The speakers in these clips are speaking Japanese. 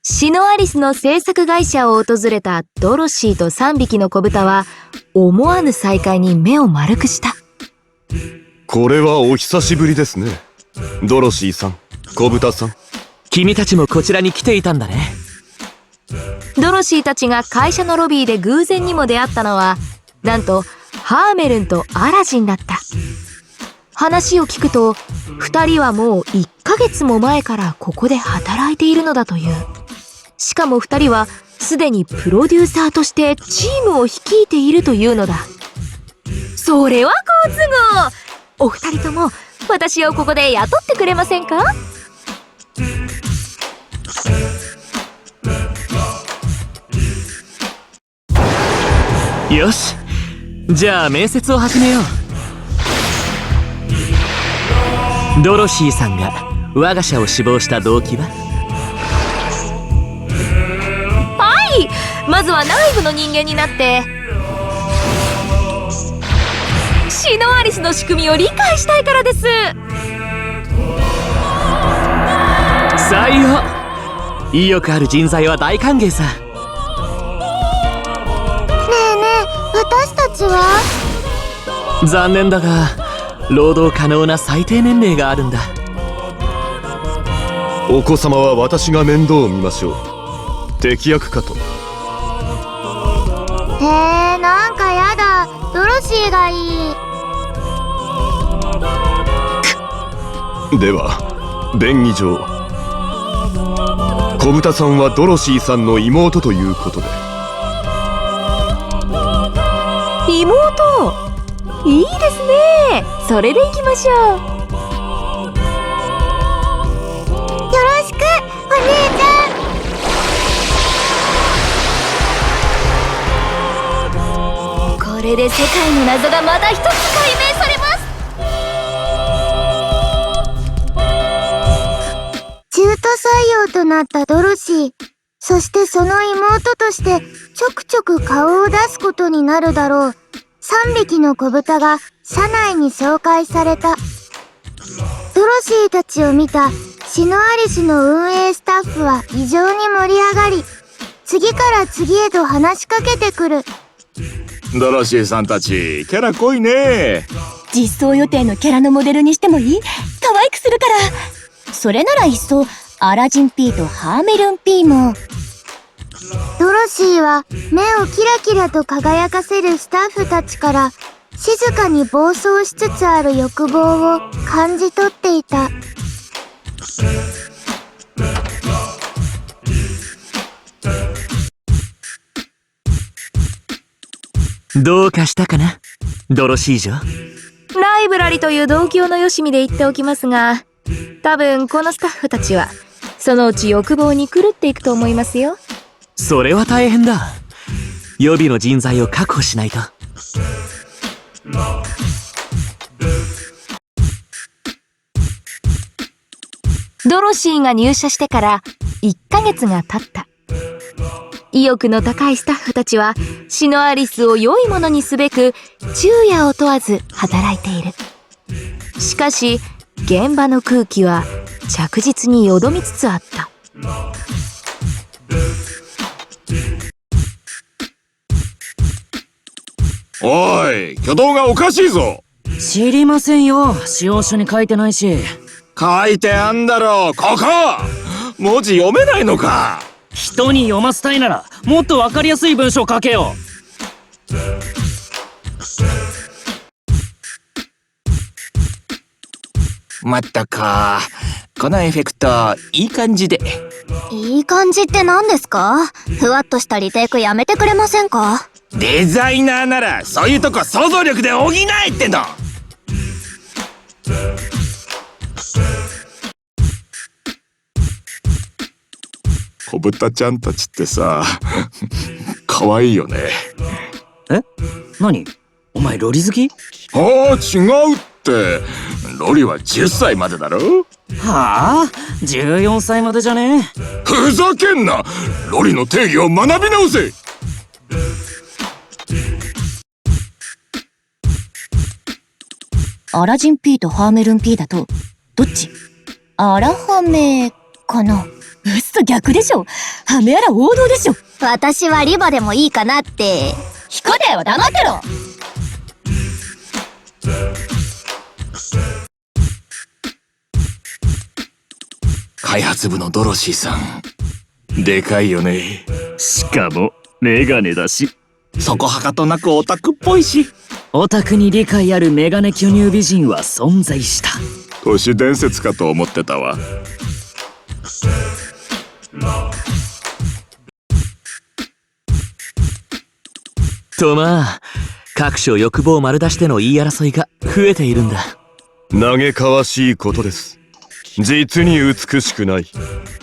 シノアリスの制作会社を訪れたドロシーと3匹の子豚は思わぬ再会に目を丸くした。これはお久しぶりですね、ドロシーさん、子豚さん。君たちもこちらに来ていたんだね。ドロシーたちが会社のロビーで偶然にも出会ったのはなんとハーメルンとアラジンだった。話を聞くと2人はもう1ヶ月も前からここで働いているのだという。しかも2人はすでにプロデューサーとしてチームを率いているというのだ。それは好都合。お二人とも私をここで雇ってくれませんか？よし、じゃあ面接を始めよう。ドロシーさんが我が社を志望した動機は？まずは内部の人間になってシノアリスの仕組みを理解したいからです。採用。意欲ある人材は大歓迎さ。ねえねえ、私たちは？残念だが労働可能な最低年齢があるんだ。お子様は私が面倒を見ましょう。適役かと。なんかやだ。ドロシーがいい。では便宜上子豚さんはドロシーさんの妹ということで。妹、いいですね。それでいきましょう。よろしくお姉ちゃん。これで世界の謎がまた一つ解明されます。中途採用となったドロシー、そしてその妹としてちょくちょく顔を出すことになるだろう3匹の子豚が社内に紹介された。ドロシーたちを見たシノアリスの運営スタッフは異常に盛り上がり、次から次へと話しかけてくる。ドロシーさんたちキャラ濃いね。実装予定のキャラのモデルにしてもいい？可愛くするから。それならいっそアラジン P とハーメルン P も。ドロシーは目をキラキラと輝かせるスタッフたちから静かに暴走しつつある欲望を感じ取っていた。どうかしたかな、ドロシー女。ライブラリという同郷のよしみで言っておきますが、多分このスタッフたちはそのうち欲望に狂っていくと思いますよ。それは大変だ。予備の人材を確保しないと。ドロシーが入社してから1ヶ月が経った。意欲の高いスタッフたちはシノアリスを良いものにすべく昼夜を問わず働いている。しかし現場の空気は着実によどみつつあった。おい、挙動がおかしいぞ。知りませんよ。使用書に書いてないし。書いてあんだろ、ここ。文字読めないのか。人に読ませたいならもっとわかりやすい文章書けよ。まったか、このエフェクトいい感じで。いい感じって何ですか？ふわっとしたリテイクやめてくれませんか？デザイナーならそういうとこ想像力で補えってんの。小豚ちゃんたちってさ可愛いよね。え？何？お前ロリ好き？ああ、違うって。ロリは10歳までだろ。はあ14歳までじゃねふざけんな。ロリの定義を学び直せ。アラジン P とハーメルン P だと、どっち？アラハメかな？嘘、逆でしょ。ハメアラ王道でしょ。私はリバでもいいかなって。彦では黙ってろ。開発部のドロシーさん、でかいよね。しかもメガネだし。そこはかとなくオタクっぽいし。オタクに理解あるメガネ巨乳美人は存在した。都市伝説かと思ってたわ。とまあ、各所欲望丸出しでの言い争いが増えているんだ。嘆かわしいことです。実に美しくない。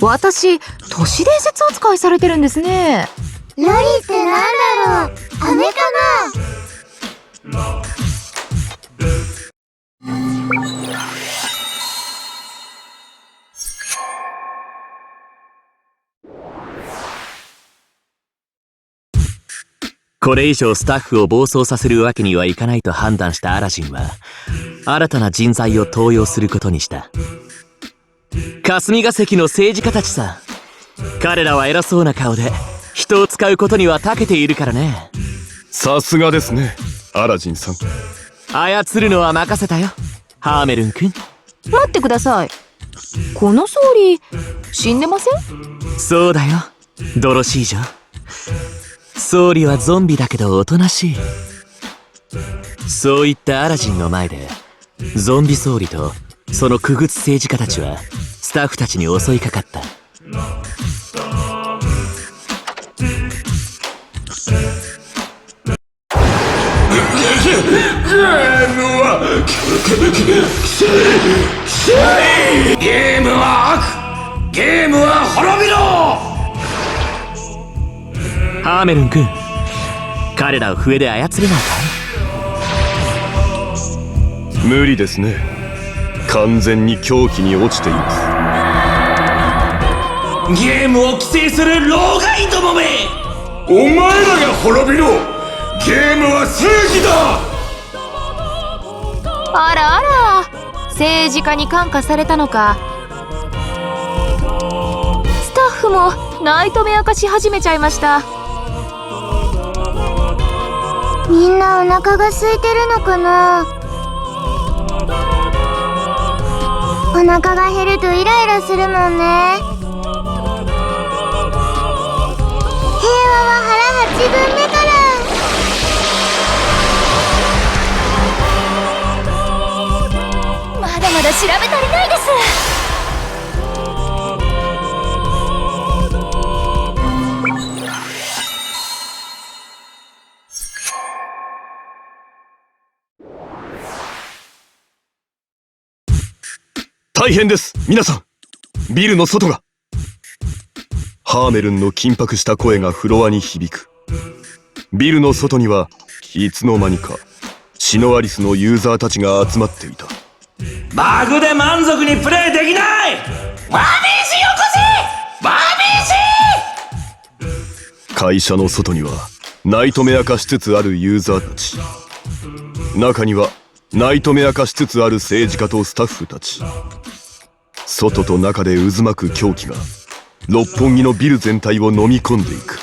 私都市伝説扱いされてるんですね。ロリってなんだろう。飴かな。これ以上スタッフを暴走させるわけにはいかないと判断したアラジンは、新たな人材を登用することにした。霞が関の政治家たちさ。彼らは偉そうな顔で人を使うことには長けているからね。さすがですね、アラジンさん。操るのは任せたよ、ハーメルン君。待ってください。この総理死んでません？そうだよ、ドロシー女。総理はゾンビだけどおとなしい。そういったアラジンの前で、ゾンビ総理とその傀儡政治家たちはスタッフたちに襲いかかった。ゲームは悪、ゲームは滅びろ。ハーメルン君、彼らを笛で操れないかい？無理ですね。完全に狂気に落ちています。ゲームを規制する老害どもめ。お前らが滅びろ。ゲームは正義だ。あらあら、政治家に感化されたのか。スタッフもナイトメ明かし始めちゃいました。みんなお腹が空いてるのかな。お腹が減るとイライラするもんね。平和は腹8分目から。まだまだ調べ足りないです。大変です、皆さん。ビルの外が。ハーメルンの緊迫した声がフロアに響く。ビルの外にはいつの間にかシノアリスのユーザーたちが集まっていた。バグで満足にプレイできない。ワービーシよこせ。ワービーシ。会社の外にはナイトメア化しつつあるユーザーたち、中にはナイトメア化しつつある政治家とスタッフたち。外と中で渦巻く狂気が六本木のビル全体を飲み込んでいく。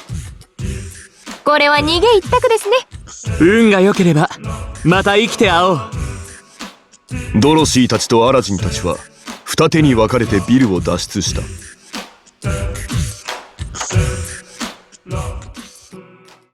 これは逃げ一択ですね。運が良ければまた生きて会おう。ドロシーたちとアラジンたちは二手に分かれてビルを脱出した。